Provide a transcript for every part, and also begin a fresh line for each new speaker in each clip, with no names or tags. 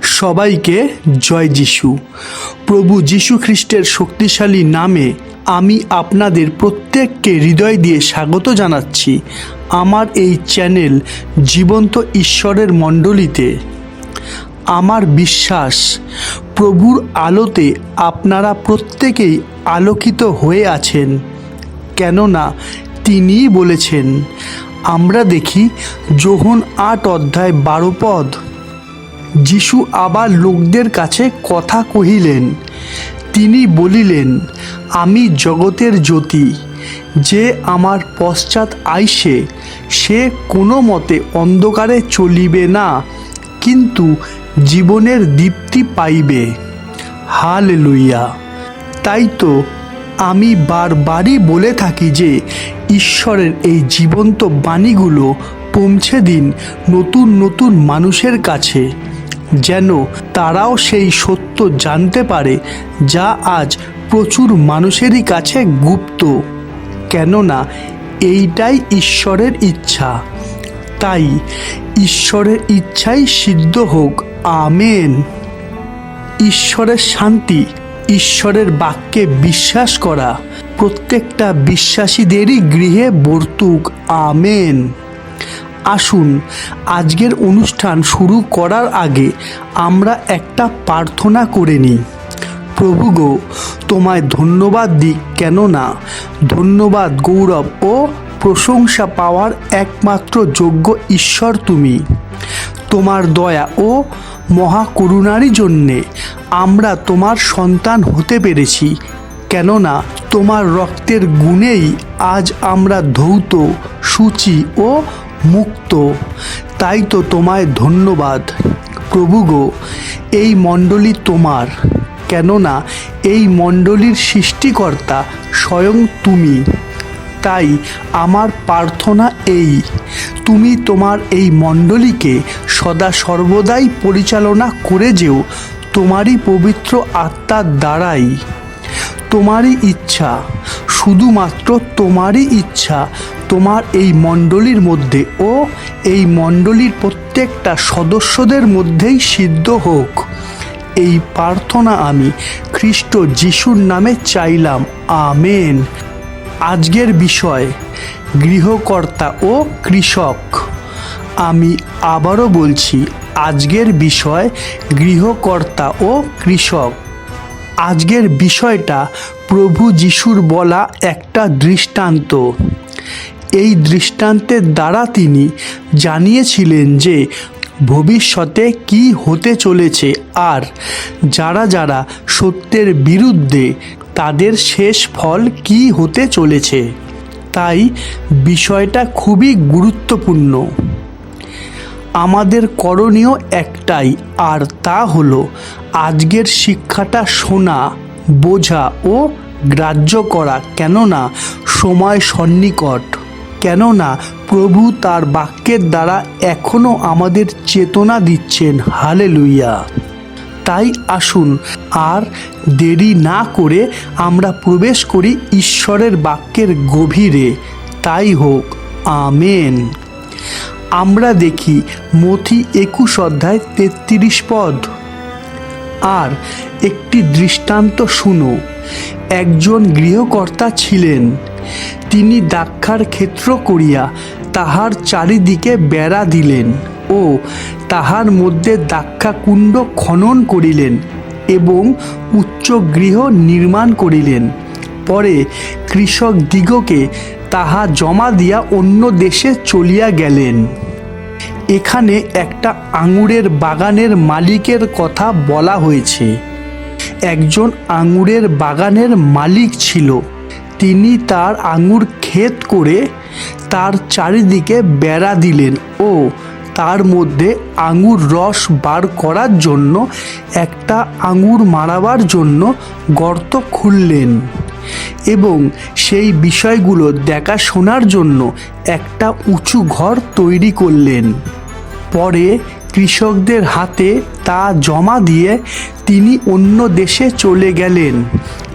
সবাইকে জয় যিশু। প্রভু যীশু খ্রিস্টের শক্তিশালী নামে আমি আপনাদের প্রত্যেককে হৃদয় দিয়ে স্বাগত জানাচ্ছি আমার এই চ্যানেল জীবন্ত ঈশ্বরের মণ্ডলীতে। আমার বিশ্বাস প্রভুর আলোতে আপনারা প্রত্যেকেই আলোকিত হয়ে আছেন, কেননা তিনিই বলেছেন। আমরা দেখি যোহন 8:12 যিশু আবার লোকদের কাছে কথা কহিলেন। তিনি বলিলেন, আমি জগতের জ্যোতি। যে আমার পশ্চাৎ আইসে সে কোনো মতে অন্ধকারে চলিবে না, কিন্তু জীবনের দীপ্তি পাইবে। হালেলুয়া। তাই তো আমি বারবারই বলে থাকি যে ঈশ্বরের এই জীবন্ত বাণীগুলো পৌঁছে দিন নতুন নতুন মানুষের কাছে, যেন তারাও সেই সত্য জানতে পারে যা আজ প্রচুর মানুষেরই কাছে গুপ্ত। কেননা এইটাই ঈশ্বরের ইচ্ছা। তাই ঈশ্বরের ইচ্ছাই সিদ্ধ হোক। আমেন। ঈশ্বরের শান্তি, ঈশ্বরের বাক্যে বিশ্বাস করা প্রত্যেকটা বিশ্বাসীদেরই গৃহে বর্তুক। আমেন। আসুন আজকের অনুষ্ঠান শুরু করার আগে আমরা একটা প্রার্থনা করে নিই। প্রভু গো, তোমায় ধন্যবাদ দিই, কেননা ধন্যবাদ, গৌরব ও প্রশংসা পাওয়ার একমাত্র যোগ্য ঈশ্বর তুমি। তোমার দয়া ও মহাকরুণারই জন্যে আমরা তোমার সন্তান হতে পেরেছি, কেননা তোমার রক্তের গুণেই আজ আমরা ধৌত, সূচি ও মুক্ত। তাই তো তোমায় ধন্যবাদ। প্রভু গো, এই মণ্ডলী তোমার, কেননা এই মণ্ডলীর সৃষ্টিকর্তা স্বয়ং তুমি। তাই আমার প্রার্থনা এই, তুমি তোমার এই মণ্ডলীকে সদা সর্বদাই পরিচালনা করে যেও তোমারই পবিত্র আত্মার দ্বারাই। তোমারই ইচ্ছা, শুধুমাত্র তোমারই ইচ্ছা তোমার এই মণ্ডলীর মধ্যে ও এই মণ্ডলীর প্রত্যেকটা সদস্যদের মধ্যেই সিদ্ধ হোক। এই প্রার্থনা আমি খ্রিস্ট যিশুর নামে চাইলাম। আমেন। আজকের বিষয় গৃহকর্তা ও কৃষক। আমি আবারও বলছি, আজকের বিষয় গৃহকর্তা ও কৃষক। আজকের বিষয়টা প্রভু যিশুর বলা একটা দৃষ্টান্ত। এই দৃষ্টান্তের দ্বারা তিনি জানিয়েছিলেন যে ভবিষ্যতে কি হতে চলেছে, আর যারা যারা সত্যের বিরুদ্ধে তাদের শেষ ফল কি হতে চলেছে। তাই বিষয়টা খুবই গুরুত্বপূর্ণ। আমাদের করণীয় একটাই, আর তা হলো আজকের শিক্ষাটা শোনা, বোঝা ও গ্রাহ্য করা, কেননা সময় সন্নিকট। কেননা প্রভু তার বাক্যের দ্বারা এখনও আমাদের চেতনা দিচ্ছেন। হালেলুয়া। তাই আসুন আর দেরি না করে আমরা প্রবেশ করি ঈশ্বরের বাক্যের গভীরে। তাই হোক। আমেন। আমরা দেখি মথি 21:33। আর একটি দৃষ্টান্ত শুনো। একজন গৃহকর্তা ছিলেন। তিনি দ্রাক্ষার ক্ষেত্র করিয়া তাহার চারিদিকে বেড়া দিলেন ও তাহার মধ্যে দ্রাক্ষাকুণ্ড খনন করিলেন এবং উচ্চ গৃহ নির্মাণ করিলেন। পরে কৃষক দিগকে তাহা জমা দিয়া অন্য দেশে চলিয়া গেলেন। এখানে একটা আঙুরের বাগানের মালিকের কথা বলা হয়েছে। একজন আঙুরের বাগানের মালিক ছিল। তিনি তার আঙুর ক্ষেত করে তার চারিদিকে বেড়া দিলেন ও তার মধ্যে আঙুর রস বার করার জন্য একটা আঙুর মারাবার জন্য গর্ত খুললেন এবং সেই বিষয়গুলো দেখাশোনার জন্য একটা উঁচু ঘর তৈরি করলেন। পরে কৃষকদের হাতে তা জমা দিয়ে তিনি অন্য দেশে চলে গেলেন,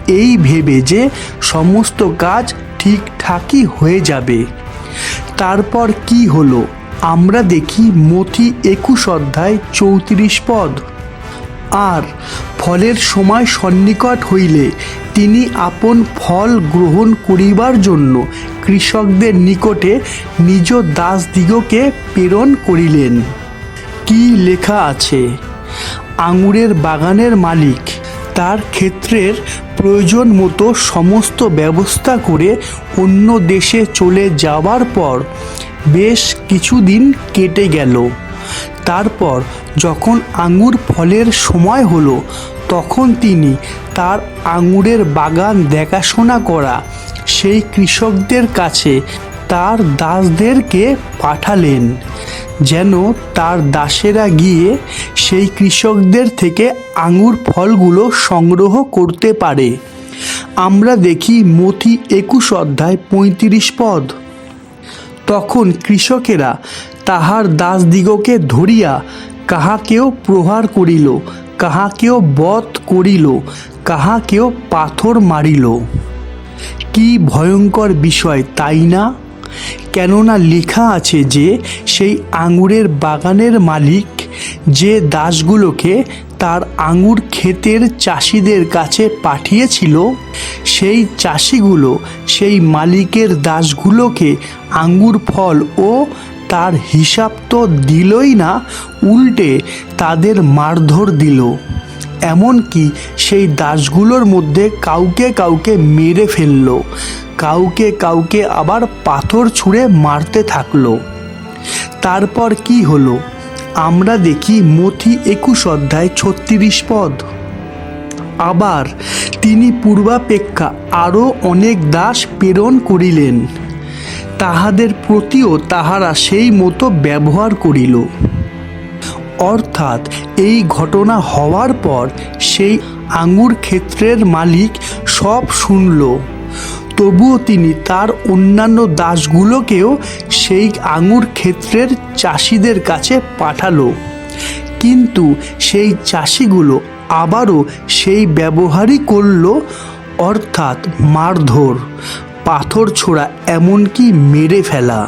এই ভেবে যে সমস্ত কাজ ঠিকঠাকই হয়ে যাবে। তারপর কি হলো আমরা দেখি মথি 21:34। আর ফলের সময় সন্নিকট হইলে তিনি আপন ফল গ্রহণ করিবার জন্য কৃষকদের নিকটে নিজ দাসদিগকে প্রেরণ করিলেন। কি লেখা আছে? আঙুরের বাগানের মালিক তার ক্ষেত্রের প্রয়োজন মতো সমস্ত ব্যবস্থা করে অন্য দেশে চলে যাওয়ার পর বেশ কিছুদিন কেটে গেল। তারপর যখন আঙুর ফলের সময় হলো, তখন তিনি তার আঙুরের বাগান দেখাশোনা করা সেই কৃষকদের কাছে তার দাসদেরকে পাঠালেন, যেন তার দাসেরা গিয়ে সেই কৃষকদের থেকে আঙুর ফলগুলো সংগ্রহ করতে পারে। আমরা দেখি মথি 21 অধ্যায় 35 পদ। তখন কৃষকেরা তাহার দাসদিগকে ধরিয়া কাহাকেও প্রহার করিল, কাহাকেও বধ করিল, কাহাকেও পাথর মারিল। কি ভয়ঙ্কর বিষয়, তাই না? কেননা লেখা আছে যে সেই আঙুরের বাগানের মালিক যে দাসগুলোকে তার আঙুর ক্ষেতের চাষিদের কাছে পাঠিয়েছিল, সেই চাষিগুলো সেই মালিকের দাসগুলোকে আঙুর ফল ও তার হিসাব তো দিলই না, উল্টে তাদের মারধর দিল। এমনকি সেই দাসগুলোর মধ্যে কাউকে কাউকে মেরে ফেলল, কাউকে কাউকে আবার পাথর ছুঁড়ে মারতে থাকলো। তারপর কি হলো? আমরা দেখি মথি 21 অধ্যায় 36 পদ। আবার তিনি পূর্বাপেক্ষা আরও অনেক দাস প্রেরণ করিলেন, তাহাদের প্রতিও তাহারা সেই মতো ব্যবহার করিল। অর্থাৎ এই ঘটনা হওয়ার পর সেই আঙুর ক্ষেত্রের মালিক সব শুনল, তবুও তিনি তার অন্যান্য দাসগুলোকেও সেই আঙুর ক্ষেত্রের চাষিদের কাছে পাঠালো। কিন্তু সেই চাষিগুলো আবারও সেই ব্যবহারই করল, অর্থাৎ মারধর, পাথর ছোড়া, এমনকি মেরে ফেলা।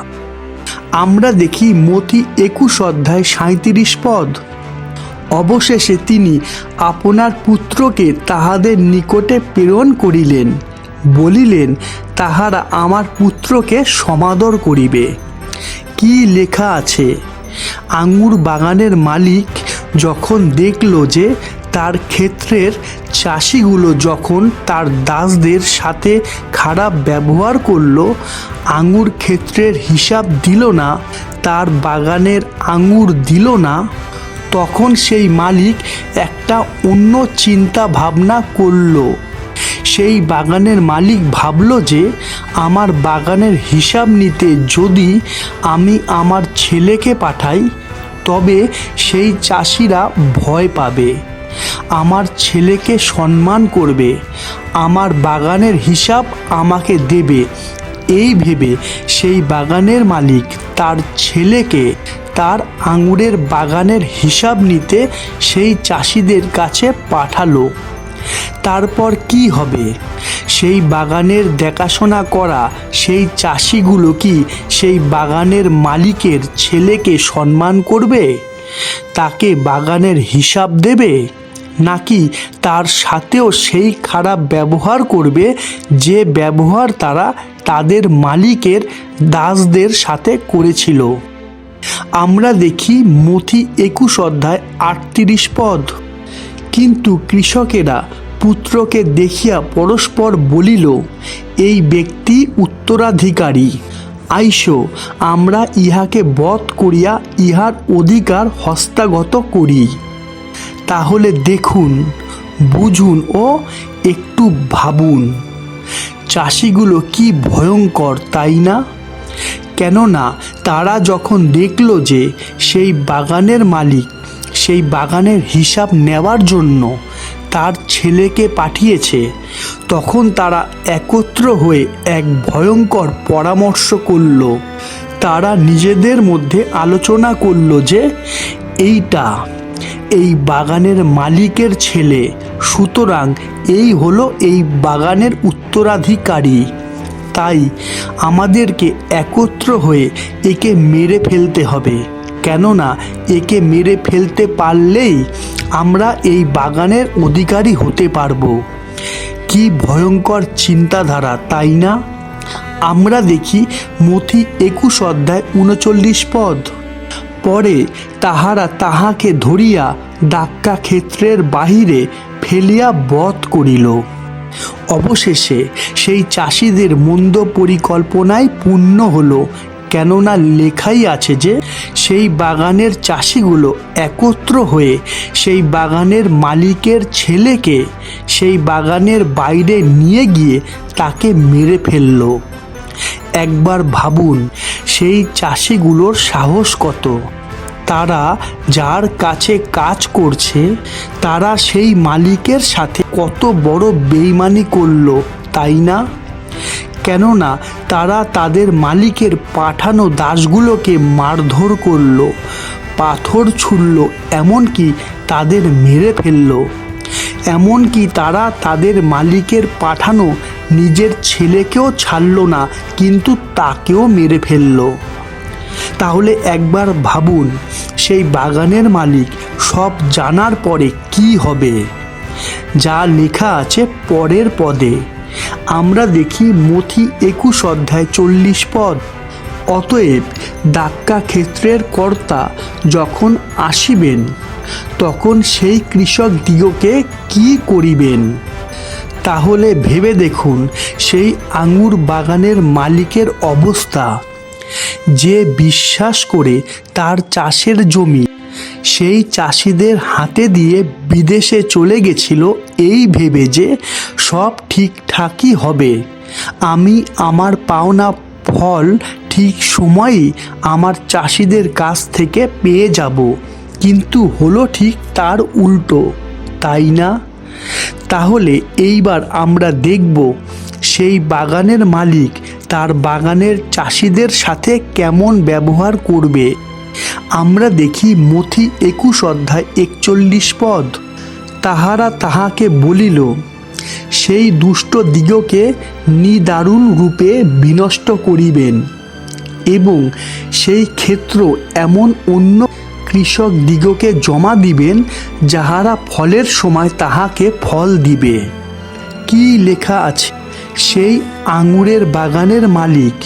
আমরা দেখি মথি 21 অধ্যায় 37 পদ। অবশেষে তিনি আপনার পুত্রকে তাহাদের নিকটে প্রেরণ করিলেন, বলিলেন তাহারা আমার পুত্রকে সমাদর করিবে। কি লেখা আছে? আঙুর বাগানের মালিক যখন দেখল যে তার ক্ষেত্রের চাষিগুলো যখন তার দাসদের সাথে খারাপ ব্যবহার করলো, আঙুর ক্ষেত্রের হিসাব দিল না, তার বাগানের আঙুর দিল না, তখন সেই মালিক একটা অন্য চিন্তা ভাবনা করলো। সেই বাগানের মালিক ভাবল যে আমার বাগানের হিসাব নিতে যদি আমি আমার ছেলেকে পাঠাই, তবে সেই চাষিরা ভয় পাবে, আমার ছেলেকে সম্মান করবে, আমার বাগানের হিসাব আমাকে দেবে। এই ভেবে সেই বাগানের মালিক তার ছেলেকে তার আঙুরের বাগানের হিসাব নিতে সেই চাষিদের কাছে পাঠালো। তারপর কি হবে? সেই বাগানের দেখাশোনা করা সেই চাষিগুলো কি সেই বাগানের মালিকের ছেলেকে সম্মান করবে, তাকে বাগানের হিসাব দেবে, নাকি তার সাথেও সেই খারাপ ব্যবহার করবে যে ব্যবহার তারা তাদের মালিকের দাসদের সাথে করেছিল? আমরা দেখি মথি 21 অধ্যায় 38 পদ। কিন্তু কৃষকেরা পুত্রকে দেখিয়া পরস্পর বলিল, এই ব্যক্তি উত্তরাধিকারী, আইসো আমরা ইহাকে বধ করিয়া ইহার অধিকার হস্তগত করি। তাহলে দেখুন, বুঝুন ও একটু ভাবুন, চাষিগুলো কি ভয়ঙ্কর, তাই না? কেননা তারা যখন দেখল যে সেই বাগানের মালিক সেই বাগানের হিসাব নেওয়ার জন্য তার ছেলেকে পাঠিয়েছে, তখন তারা একত্র হয়ে এক ভয়ঙ্কর পরামর্শ করল। তারা নিজেদের মধ্যে আলোচনা করল যে এই বাগানের মালিকের ছেলে, সুতরাং এই হলো এই বাগানের উত্তরাধিকারী, তাই আমাদেরকে একত্র হয়ে একে মেরে ফেলতে হবে। কেননা একে মেরে ফেলতে পারলেই আমরা এই বাগানের অধিকারী হতে পারবো। কি ভয়ঙ্কর চিন্তাধারা, তাই না? আমরা দেখি মথি 21 অধ্যায় 39 পদ। পরে তাহারা তাহাকে ধরিয়া দাক্কা ক্ষেত্রের বাহিরে ফেলিয়া বধ করিল। অবশেষে সেই চাষিদের মন্দ পরিকল্পনায় পূর্ণ হলো, কেননা লেখাই আছে যে সেই বাগানের চাষিগুলো একত্র হয়ে সেই বাগানের মালিকের ছেলেকে সেই বাগানের বাইরে নিয়ে গিয়ে তাকে মেরে ফেলল। একবার ভাবুন, সেই চাষিগুলোর সাহস কত! তারা যার কাছে কাজ করছে তারা সেই মালিকের সাথে কত বড় বেইমানি করলো, তাই না? কেননা তারা তাদের মালিকের পাঠানো দাসগুলোকে মারধর করলো, পাথর ছুঁড়ল, এমনকি তাদের মেরে ফেলল। এমনকি তারা তাদের মালিকের পাঠানো নিজের ছেলেকেও ছাড়ল না, কিন্তু তাকেও মেরে ফেলল। তাহলে একবার ভাবুন, সেই বাগানের মালিক সব জানার পরে কি হবে? যা লেখা আছে পরের পদে। আমরা দেখি মথি 21 অধ্যায় 40 পদ। অতএব দাক্কা ক্ষেত্রের কর্তা যখন আসিবেন, তখন সেই কৃষক দিগকে কি করিবেন? তাহলে ভেবে দেখুন সেই আঙুর বাগানের মালিকের অবস্থা, যে বিশ্বাস করে তার চাষের জমি সেই চাষিদের হাতে দিয়ে বিদেশে চলে গেছিল এই ভেবে যে সব ঠিকঠাকই হবে, আমি আমার পাওনা ফল ঠিক সময়েই আমার চাষিদের কাছ থেকে পেয়ে যাব। কিন্তু হলো ঠিক তার উল্টো, তাই না? তাহলে এইবার আমরা দেখব সেই বাগানের মালিক তার বাগানের চাষিদের সাথে কেমন ব্যবহার করবে। আমরা দেখি মথি 21 অধ্যায় 41 পদ। তাহারা তাহাকে বলিল, সেই দুষ্ট দিগকে নিদারুণ রূপে বিনষ্ট করিবেন এবং সেই ক্ষেত্র এমন অন্য কৃষক দিগকে জমা দিবেন, যাহারা ফলের সময় তাহাকে ফল দিবে। কি লেখা আছে? সেই আঙুরের বাগানের মালিক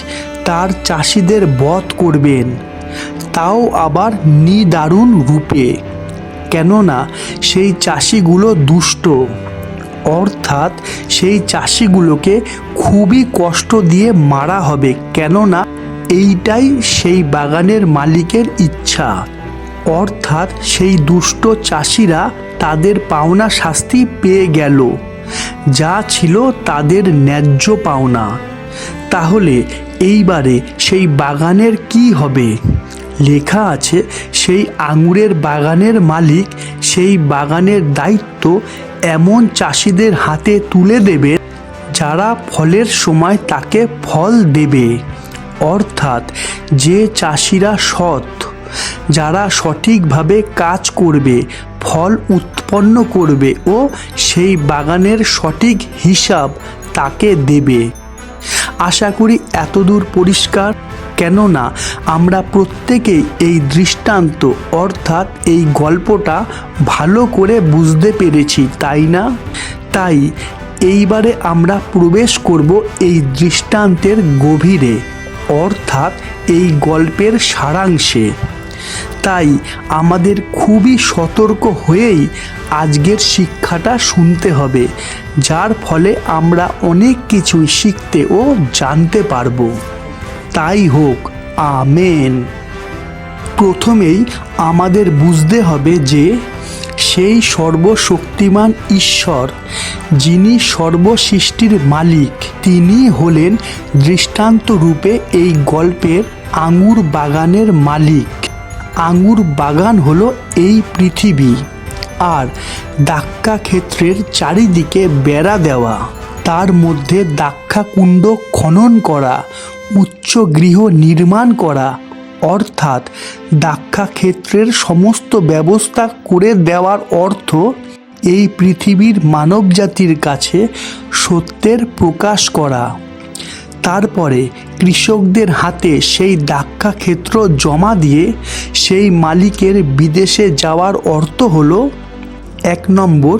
তার চাষিদের বধ করবেন, তাও আবার নিদারুণ রূপে। কেননা সেই চাষিগুলো দুষ্ট, অর্থাৎ সেই চাষিগুলোকে খুবই কষ্ট দিয়ে মারা হবে, কেননা এইটাই সেই বাগানের মালিকের ইচ্ছা। অর্থাৎ সেই দুষ্ট চাষিরা তাদের পাওনা শাস্তি পেয়ে গেল, যা ছিল তাদের ন্যায্য পাওনা। তাহলে এইবারে সেই বাগানের কি হবে? লেখা আছে সেই আঙুরের বাগানের মালিক সেই বাগানের দায়িত্ব এমন চাষিদের হাতে তুলে দেবে যারা ফলের সময় তাকে ফল দেবে। অর্থাৎ যে চাষিরা সৎ, যারা সঠিকভাবে কাজ করবে, ফল উৎপন্ন করবে ও সেই বাগানের সঠিক হিসাব তাকে দেবে। আশা করি এতদূর পরিষ্কার। কেননা আমরা প্রত্যেকেই এই দৃষ্টান্ত অর্থাৎ এই গল্পটা ভালো করে বুঝতে পেরেছি, তাই না? তাই এইবারে আমরা প্রবেশ করব এই দৃষ্টান্তের গভীরে, অর্থাৎ এই গল্পের সারাংশে। তাই আমাদের খুবই সতর্ক হয়েই আজকের শিক্ষাটা শুনতে হবে, যার ফলে আমরা অনেক কিছুই শিখতে ও জানতে পারবো। তাই হোক, আমেন। প্রথমেই আমাদের বুঝতে হবে যে সেই সর্বশক্তিমান ঈশ্বর, যিনি সর্বসৃষ্টির মালিক, তিনি হলেন দৃষ্টান্ত রূপে এই গল্পের আঙুর বাগানের মালিক। আঙুর বাগান হলো এই পৃথিবী, আর দাক্কা ক্ষেত্রের চারিদিকে বেড়া দেওয়া, তার মধ্যে দাক্কা কুণ্ড খনন করা, উচ্চ গৃহ নির্মাণ করা, অর্থাৎ দাক্কা ক্ষেত্রের সমস্ত ব্যবস্থা করে দেওয়ার অর্থ এই পৃথিবীর মানবজাতির কাছে সত্যের প্রকাশ করা। তারপরে কৃষকদের হাতে সেই দাক্কা ক্ষেত্র জমা দিয়ে সেই মালিকের বিদেশে যাওয়ার অর্থ হলো এক নম্বর,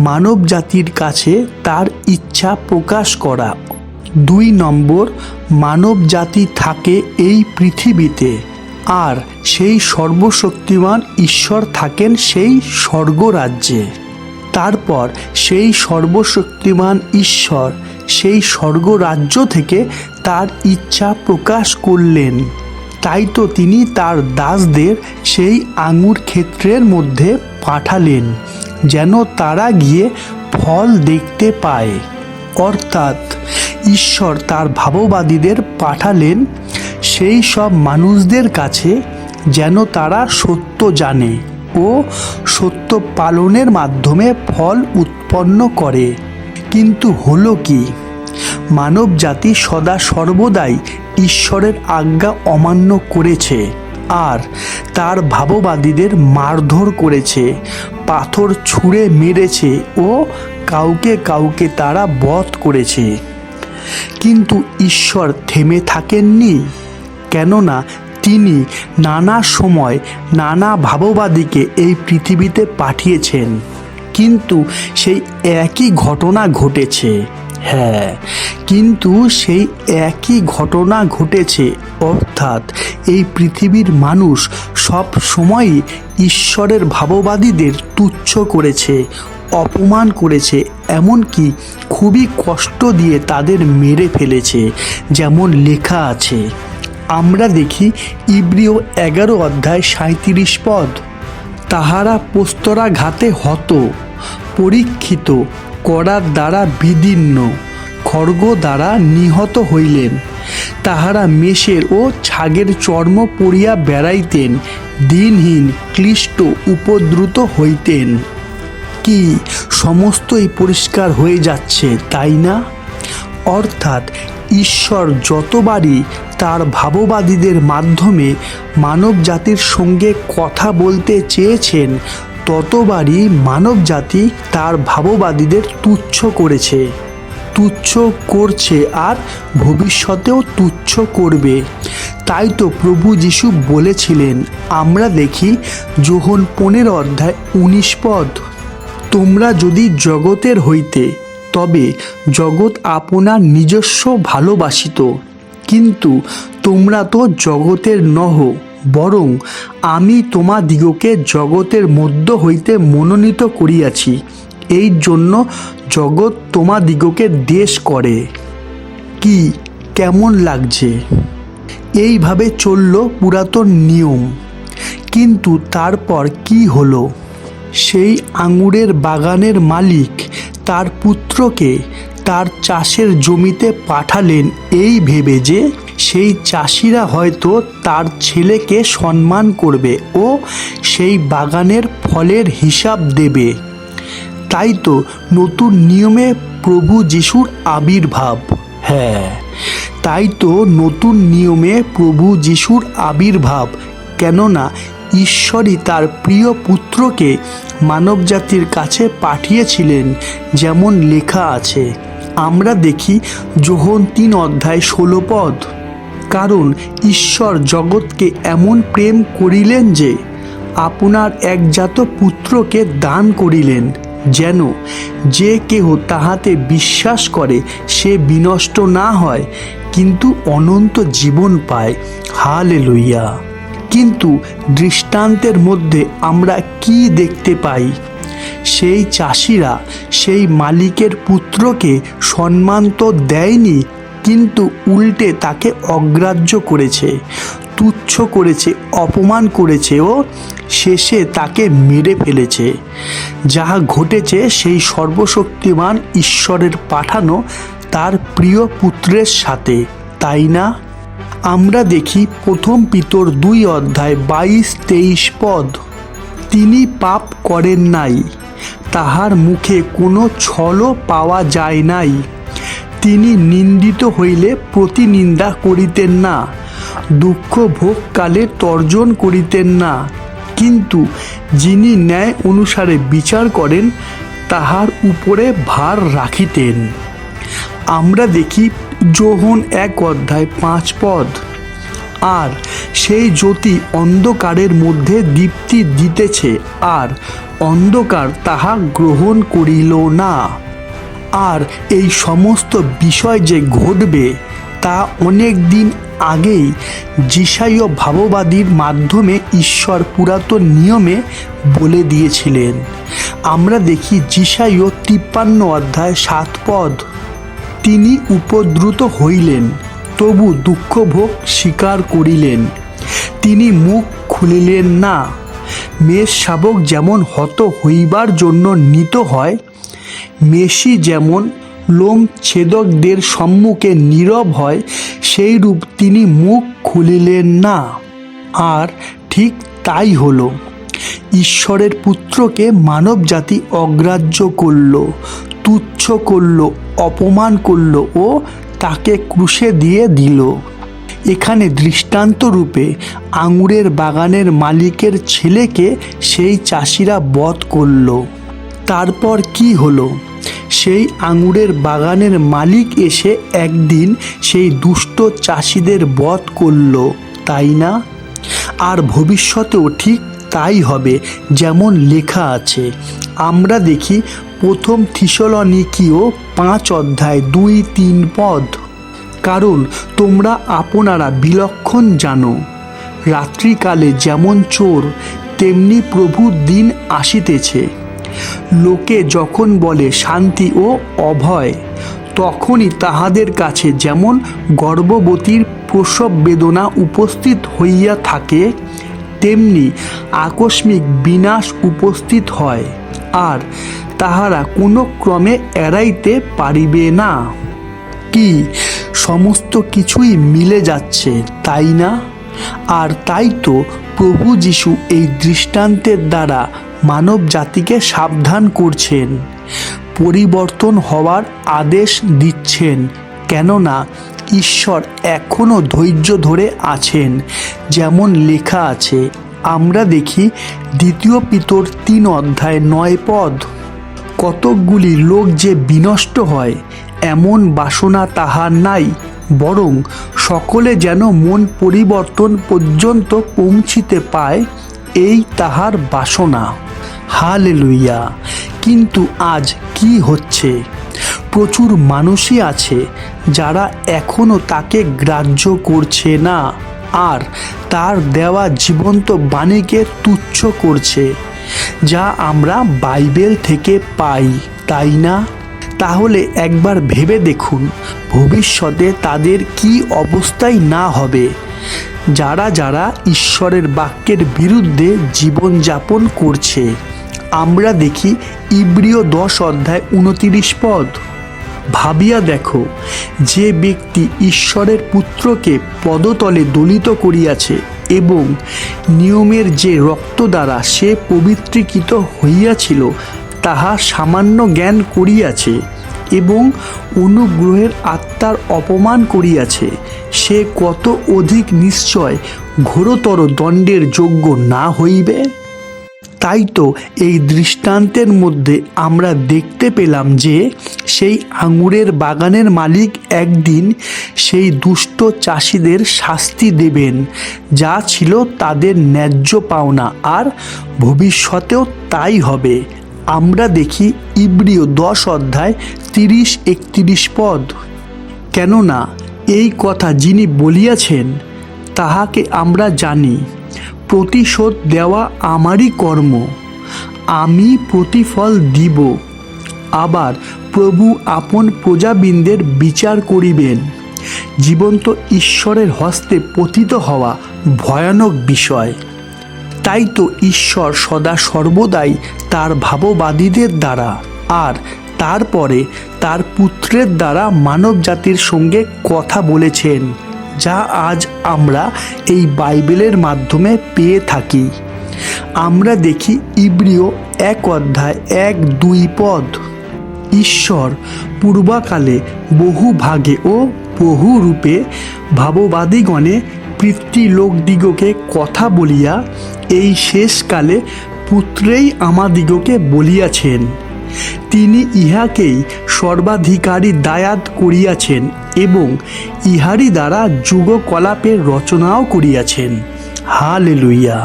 মানব জাতির কাছে তার ইচ্ছা প্রকাশ করা। 2 নম্বর, মানব জাতি থাকে এই পৃথিবীতে, আর সেই সর্বশক্তিমান ঈশ্বর থাকেন সেই স্বর্গরাজ্যে। তারপর সেই সর্বশক্তিমান ঈশ্বর সেই স্বর্গরাজ্য থেকে তার ইচ্ছা প্রকাশ করলেন। তাই তো তিনি তার দাসদের সেই আঙুর ক্ষেত্রের মধ্যে পাঠালেন, যেন তারা গিয়ে ফল দেখতে পায়। অর্থাৎ ঈশ্বর তার ভাববাদীদের পাঠালেন সেই সব মানুষদের কাছে, যেন তারা সত্য জানে ও সত্য পালনের মাধ্যমে ফল উৎপন্ন করে। কিন্তু হলো কি, মানব জাতি সদা সর্বদাই ঈশ্বরের আজ্ঞা অমান্য করেছে, আর তার ভাববাদীদের মারধর করেছে, পাথর ছুঁড়ে মেরেছে ও কাউকে কাউকে তারা বধ করেছে। কিন্তু ঈশ্বর থেমে থাকেননি, কেননা তিনি নানা সময় নানা ভাববাদীকে এই পৃথিবীতে পাঠিয়েছেন, কিন্তু সেই একই ঘটনা ঘটেছে। হ্যাঁ, কিন্তু সেই একই ঘটনা ঘটেছে, অর্থাৎ এই পৃথিবীর মানুষ সব সময়ই ঈশ্বরের ভাববাদীদের তুচ্ছ করেছে, অপমান করেছে, এমনকি খুবই কষ্ট দিয়ে তাদের মেরে ফেলেছে। যেমন লেখা আছে, আমরা দেখি ইব্রিয় 11 অধ্যায় 37 পদ, তাহারা প্রস্তরাঘাতে হত, পরীক্ষিত, করার দ্বারা বিদীর্ণ, খড়গ দ্বারা নিহত হইলেন। তাহারা মেষের ও ছাগের চর্ম পরিয়া বেড়াইতেন, দিনহীন ক্লিষ্ট উপদ্রুত হইতেন। কি সমস্তই পরিষ্কার হয়ে যাচ্ছে, তাই না? অর্থাৎ ঈশ্বর যতবারই তার ভাববাদীদের মাধ্যমে মানব জাতির সঙ্গে কথা বলতে চেয়েছেন, ততবারই মানব জাতি তার ভাববাদীদের তুচ্ছ করেছে, তুচ্ছ করছে, আর ভবিষ্যতেও তুচ্ছ করবে। তাই তো প্রভু যিশু বলেছিলেন, আমরা দেখি যোহন 15 অধ্যায় 19 পদ, তোমরা যদি জগতের হইতে, তবে জগৎ আপনার নিজস্ব ভালোবাসিত, কিন্তু তোমরা তো জগতের নহ, বরং আমি তোমাদিগকে জগতের মধ্য হইতে মনোনীত করিয়াছি, এই জন্য জগৎ তোমাদিগকে দ্বেষ করে। কি কেমন লাগছে? এইভাবে চলল পুরাতন নিয়ম। কিন্তু তারপর কি হলো? সেই আঙুরের বাগানের মালিক তার পুত্রকে তার চাষের জমিতে পাঠালেন এই ভেবে যে সেই চাষিরা হয়তো তার ছেলেকে সম্মান করবে ও সেই বাগানের ফলের হিসাব দেবে। তাই তো নতুন নিয়মে প্রভু যিশুর আবির্ভাব। হ্যাঁ, তাই তো নতুন নিয়মে প্রভু যিশুর আবির্ভাব, কেননা ঈশ্বরই তার প্রিয় পুত্রকে মানবজাতির কাছে পাঠিয়েছিলেন। যেমন লেখা আছে, আমরা দেখি যোহন 3 অধ্যায় 16 পদ, কারণ ঈশ্বর জগৎকে এমন প্রেম করিলেন যে আপনার একজাত পুত্রকে দান করিলেন, যেন যে কেহ তাহাতে বিশ্বাস করে সে বিনষ্ট না হয়, কিন্তু অনন্ত জীবন পায়। হালেলুয়া। কিন্তু দৃষ্টান্তের মধ্যে আমরা কি দেখতে পাই? সেই চাষিরা সেই মালিকের পুত্রকে সম্মান তো দেয়নি, কিন্তু উল্টে তাকে অগ্রাহ্য করেছে, তুচ্ছ করেছে, অপমান করেছে ও শেষে তাকে মেরে ফেলেছে। যাহা ঘটেছে সেই সর্বশক্তিমান ঈশ্বরের পাঠানো তার প্রিয় পুত্রের সাথে, তাই না? আমরা দেখি প্রথম পিতর 2 অধ্যায় 22-23 পদ, তিনি পাপ করেন নাই, তাহার মুখে কোনো ছলও পাওয়া যায় নাই, তিনি নিন্দিত হইলে প্রতিনিন্দা করিতেন না, দুঃখ ভোগকালে তর্জন করিতেন না, কিন্তু যিনি ন্যায় অনুসারে বিচার করেন তাহার উপরে ভার রাখিতেন। আমরা দেখি যোহন 1 অধ্যায় 5 পদ, আর সেই জ্যোতি অন্ধকারের মধ্যে দীপ্তি দিতেছে, আর অন্ধকার তাহা গ্রহণ করিল না। আর এই সমস্ত বিষয় যে ঘটবে তা অনেক দিন আগেই যিশাইয় ভাববাদীর মাধ্যমে ঈশ্বর পুরাতন নিয়মে বলে দিয়েছিলেন। আমরা দেখি যিশাইয় 53 অধ্যায় 7 পদ, তিনি উপদ্রুত হইলেন, তবু দুঃখভোগ স্বীকার করিলেন, তিনি মুখ খুলিলেন না। মেষ শাবক যেমন হত হইবার জন্য নীত হয়, মেষি যেমন লোম ছেদকদের সম্মুখে নীরব হয়, সেইরূপ তিনি মুখ খুলিলেন না। আর ঠিক তাই হলো। ঈশ্বরের পুত্রকে মানব জাতি অগ্রাহ্য করল, তুচ্ছ করল, অপমান করল ও তাকে ক্রুশে দিয়ে দিল। এখানে দৃষ্টান্ত রূপে আঙুরের বাগানের মালিকের ছেলেকে সেই চাষিরা বধ করল। তারপর কি হলো? সেই আঙুরের বাগানের মালিক এসে একদিন সেই দুষ্ট চাষিদের বধ করল, তাই না? আর ভবিষ্যতেও ঠিক তাই হবে, যেমন লেখা আছে। আমরা দেখি প্রথম থিসলনিকীয় 5 অধ্যায় 2-3 পদ, কারণ তোমরা আপনারা বিলক্ষণ জানো, রাত্রিকালে যেমন চোর তেমনি প্রভুর দিন আসিতেছে। লোকে যখন বলে শান্তি ও অভয়, তখনই তাহাদের কাছে যেমন গর্ভবতীর প্রসব বেদনা উপস্থিত হইয়া থাকে, তেমনি আকস্মিক বিনাশ উপস্থিত হয়, আর তাহারা কোনো ক্রমে এড়াইতে পারিবে না। কি সমস্ত কিছুই মিলে যাচ্ছে, তাই না? আর তাই তো প্রভু যীশু এই দৃষ্টান্তের দ্বারা মানব জাতিকে সাবধান করছেন, পরিবর্তন হওয়ার আদেশ দিচ্ছেন, কেননা ঈশ্বর এখনও ধৈর্য ধরে আছেন। যেমন লেখা আছে, আমরা দেখি 2 পিতর 3 অধ্যায় 9 পদ, কতকগুলি লোক যে বিনষ্ট হয় এমন বাসনা তাহার নাই, বরং সকলে যেন মন পরিবর্তন পর্যন্ত পৌঁছিতে পায়, এই তাহার বাসনা। হালেলুয়া! কিন্তু আজ কি হচ্ছে? প্রচুর মানুষই আছে যারা এখনও তাকে গ্রাহ্য করছে না, আর তার দেওয়া জীবন্ত বাণীকে তুচ্ছ করছে, যা আমরা বাইবেল থেকে পাই, তাই না? তাহলে একবার ভেবে দেখুন ভবিষ্যতে তাদের কি অবস্থাই না হবে, যারা যারা ঈশ্বরের বাক্যের বিরুদ্ধে জীবনযাপন করছে। আমরা দেখি ইব্রিয় 10 অধ্যায় 29 পদ, ভাবিয়া দেখো, যে ব্যক্তি ঈশ্বরের পুত্রকে পদতলে দলিত করিয়াছে এবং নিয়মের যে রক্ত দ্বারা সে পবিত্রীকৃত হইয়াছিল, তাহা সামান্য জ্ঞান করিয়াছে এবং অনুগ্রহের আত্মার অপমান করিয়াছে, সে কত অধিক নিশ্চয় ঘোরতর দণ্ডের যোগ্য না হইবে। তাই তো এই দৃষ্টান্তের মধ্যে আমরা দেখতে পেলাম যে সেই আঙুরের বাগানের মালিক একদিন সেই দুষ্ট চাষিদের শাস্তি দেবেন, যা ছিল তাদের ন্যায্য পাওনা, আর ভবিষ্যতেও তাই হবে। আমরা দেখি ইব্রিয় 10 অধ্যায় 30-31 পদ, কেননা এই কথা যিনি বলিয়াছেন তাহাকে আমরা জানি, প্রতিশোধ দেওয়া আমারই কর্ম, আমি প্রতিফল দিব। আবার প্রভু আপন প্রজাবৃন্দের বিচার করিবেন। জীবন্ত ঈশ্বরের হস্তে পতিত হওয়া ভয়ানক বিষয়। তাই তো ঈশ্বর সদা সর্বদাই তার ভাববাদীদের দ্বারা আর তারপরে তার পুত্রের দ্বারা মানব জাতির সঙ্গে কথা বলেছেন, যা আজ আমরা এই বাইবেলের মাধ্যমে পেয়ে থাকি। আমরা দেখি ইব্রিয় 1 অধ্যায় 1-2 পদ, ঈশ্বর পূর্বকালে বহু ভাগে ও বহু রূপে ভাববাদীগণে পিতৃলোকদিগকে কথা বলিয়া এই শেষকালে পুত্রেই আমাদিগকে বলিয়াছেন। তিনি ইহাকেই সর্বাধিকারী দায়াত করিয়াছেন এবং ইহারি দ্বারা যুগকলাপের রচনাও করিয়াছেন। হালেলুইয়া!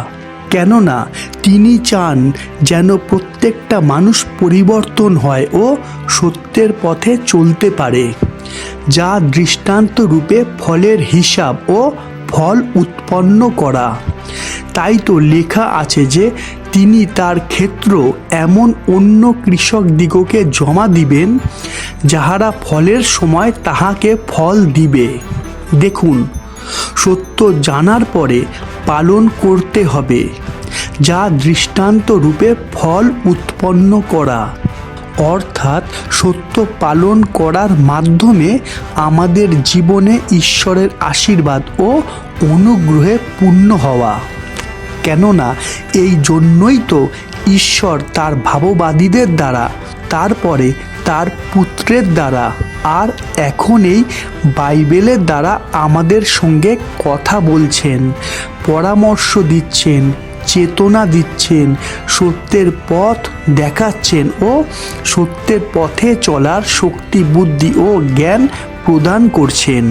কেননা তিনি চান যেন প্রত্যেকটা মানুষ পরিবর্তন হয় ও সত্যের পথে চলতে পারে, যা দৃষ্টান্ত রূপে ফলের হিসাব ও ফল উৎপন্ন করা। তাই তো লেখা আছে যে তিনি তার ক্ষেত্র এমন অন্য কৃষক দিগকে জমা দিবেন, যাহারা ফলের সময় তাহাকে ফল দিবে। দেখুন, সত্য জানার পরে পালন করতে হবে, যা দৃষ্টান্ত রূপে ফল উৎপন্ন করা, অর্থাৎ সত্য পালন করার মাধ্যমে আমাদের জীবনে ঈশ্বরের আশীর্বাদ ও অনুগ্রহে পূর্ণ হওয়া। কেননা এই জন্যই তো ঈশ্বর তার ভাববাদীদের দ্বারা, তারপরে তার পুত্রের দ্বারা, আর এখন এই বাইবেলের দ্বারা আমাদের সঙ্গে কথা বলছেন, পরামর্শ দিচ্ছেন, চেতনা দিচ্ছেন, সত্যের পথ দেখাচ্ছেন ও সত্যের পথে চলার শক্তি, বুদ্ধি ও জ্ঞান প্রদান করছেন।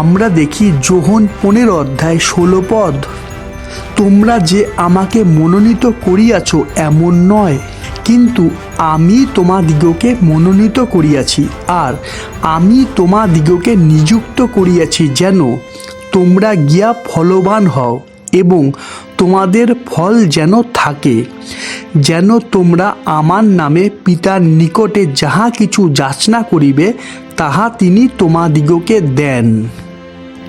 আমরা দেখি যোহন 15:16, তোমরা যে আমাকে মনোনীত করিয়াছ এমন নয়, কিন্তু আমি তোমাদিগকে মনোনীত করিয়াছি, আর আমি তোমাদিগকে নিযুক্ত করিয়াছি যেন তোমরা গিয়া ফলবান হও এবং তোমাদের ফল যেন থাকে, যেন তোমরা আমার নামে পিতার নিকটে যাহা কিছু যাচনা করিবে তাহা তিনি তোমাদিগকে দেন।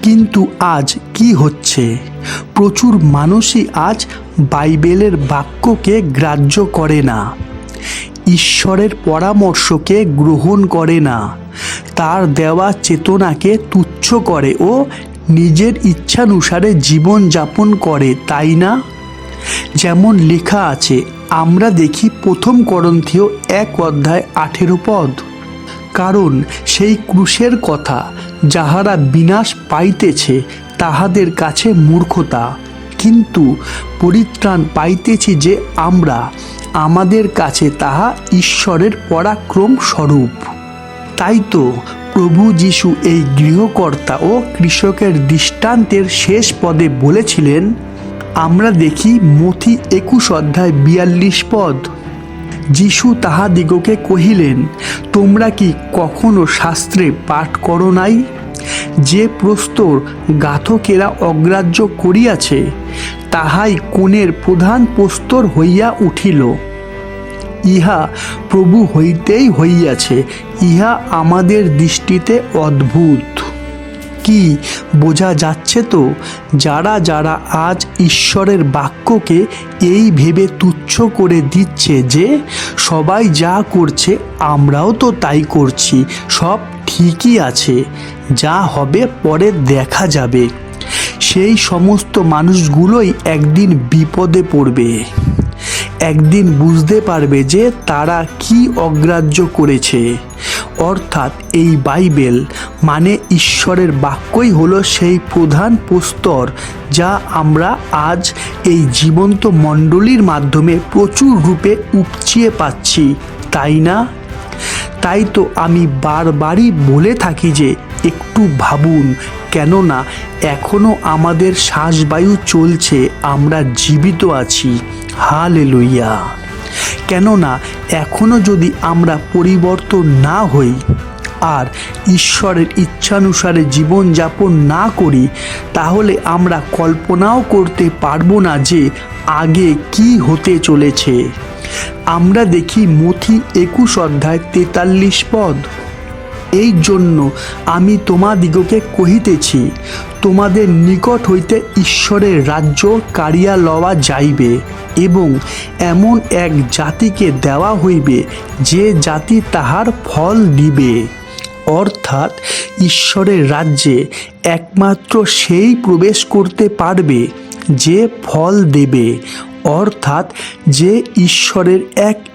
কিন্তু আজ কি হচ্ছে? প্রচুর মানুষই আজ বাইবেলের বাক্যকে গ্রাহ্য করে না, ঈশ্বরের পরামর্শকে গ্রহণ করে না, তার দেওয়া চেতনাকে তুচ্ছ করে ও নিজের ইচ্ছানুসারে জীবনযাপন করে, তাই না? যেমন লেখা আছে, আমরা দেখি 1 করন্থীয় 1:18, কারণ সেই ক্রুশের কথা যাহারা বিনাশ পাইতেছে তাহাদের কাছে মূর্খতা, কিন্তু পরিত্রাণ পাইতেছি যে আমরা, আমাদের কাছে তাহা ঈশ্বরের পরাক্রম স্বরূপ। তাই তো প্রভু যীশু এই গৃহকর্তা ও কৃষকের দৃষ্টান্তের শেষ পদে বলেছিলেন, আমরা দেখি মথি 21:42, যীশু তাহাদিগকে কহিলেন, তোমরা কি কখনো শাস্ত্রে পাঠ করো নাই, যে প্রস্তর গাথকেরা অগ্রাহ্য করিয়াছে তাহাই কোণের প্রধান প্রস্তর হইয়া উঠিল। ইহা প্রভু হইতেই হইয়াছে। ইহা আমাদের দৃষ্টিতে অদ্ভুত। কি বোঝা যাচ্ছে তো? যারা যারা আজ ঈশ্বরের বাক্যকে এই ভেবে তুচ্ছ করে দিচ্ছে যে সবাই যা করছে আমরাও তো তাই করছি, সব ঠিকই আছে, যা হবে পরে দেখা যাবে, সেই সমস্ত মানুষগুলোই একদিন বিপদে পড়বে। একদিন বুঝতে পারবে যে তারা কি অগ্রাহ্য করেছে। অর্থাৎ এই বাইবেল মানে ঈশ্বরের বাক্যই হলো সেই প্রধান প্রস্তর, যা আমরা আজ এই জীবন্ত মণ্ডলীর মাধ্যমে প্রচুর রূপে উপচিয়ে পাচ্ছি, তাই না? তাই তো আমি বারবারই বলে থাকি যে একটু ভাবুন, কেননা এখনও আমাদের শ্বাসবায়ু চলছে, আমরা জীবিত আছি। হালেলুইয়া! কেননা এখনও যদি আমরা পরিবর্তন না হই আর ঈশ্বরের ইচ্ছানুসারে জীবনযাপন না করি, তাহলে আমরা কল্পনাও করতে পারবো না যে আগে কি হতে চলেছে। আমরা দেখি মথি 21:43, এই জন্য আমি তোমাদিগকে কহিতেছি, তোমাদের নিকট হইতে ঈশ্বরের রাজ্য কাড়িয়া লওয়া যাইবে এবং এমন এক জাতিকে দেওয়া হইবে যে জাতি তাহার ফল দিবে। অর্থাৎ ঈশ্বরের রাজ্যে একমাত্র সেই প্রবেশ করতে পারবে যে ফল দেবে, অর্থাৎ যে ঈশ্বরের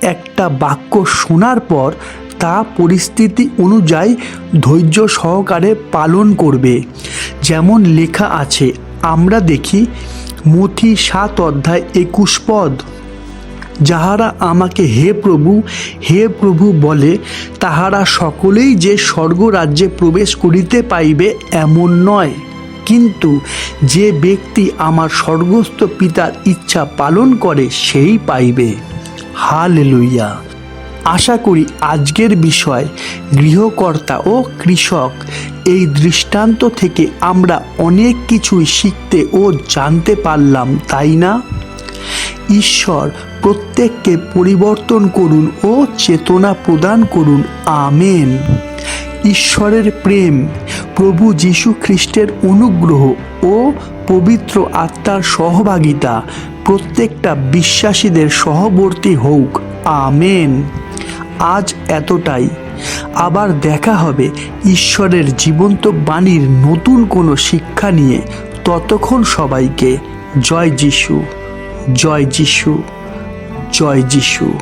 একটা বাক্য শোনার পর তা পরিস্থিতি অনুযায়ী ধৈর্য সহকারে পালন করবে। যেমন লেখা আছে, আমরা দেখি মথি 7:21, যাহারা আমাকে হে প্রভু বলে, তাহারা সকলেই যে স্বর্গরাজ্যে প্রবেশ করিতে পাইবে এমন নয়, কিন্তু যে ব্যক্তি আমার স্বর্গস্থ পিতার ইচ্ছা পালন করে সেই পাইবে। হালেলুয়া। আশা করি আজকের বিষয় গৃহকর্তা ও কৃষক এই দৃষ্টান্ত থেকে আমরা অনেক কিছুই শিখতে ও জানতে পারলাম, তাই না? ঈশ্বর প্রত্যেককে পরিবর্তন করুন ও চেতনা প্রদান করুন। আমেন। ঈশ্বরের প্রেম, প্রভু যীশু খ্রিস্টের অনুগ্রহ ও পবিত্র আত্মার সহভাগিতা প্রত্যেকটা বিশ্বাসীদের সহবর্তী হোক। আমেন। আজ এতটাই। আবার দেখা হবে ঈশ্বরের জীবন্ত বাণীর নতুন কোনো শিক্ষা নিয়ে। ততক্ষণ সবাইকে জয় যিশু, জয় যিশু, জয় যিশু।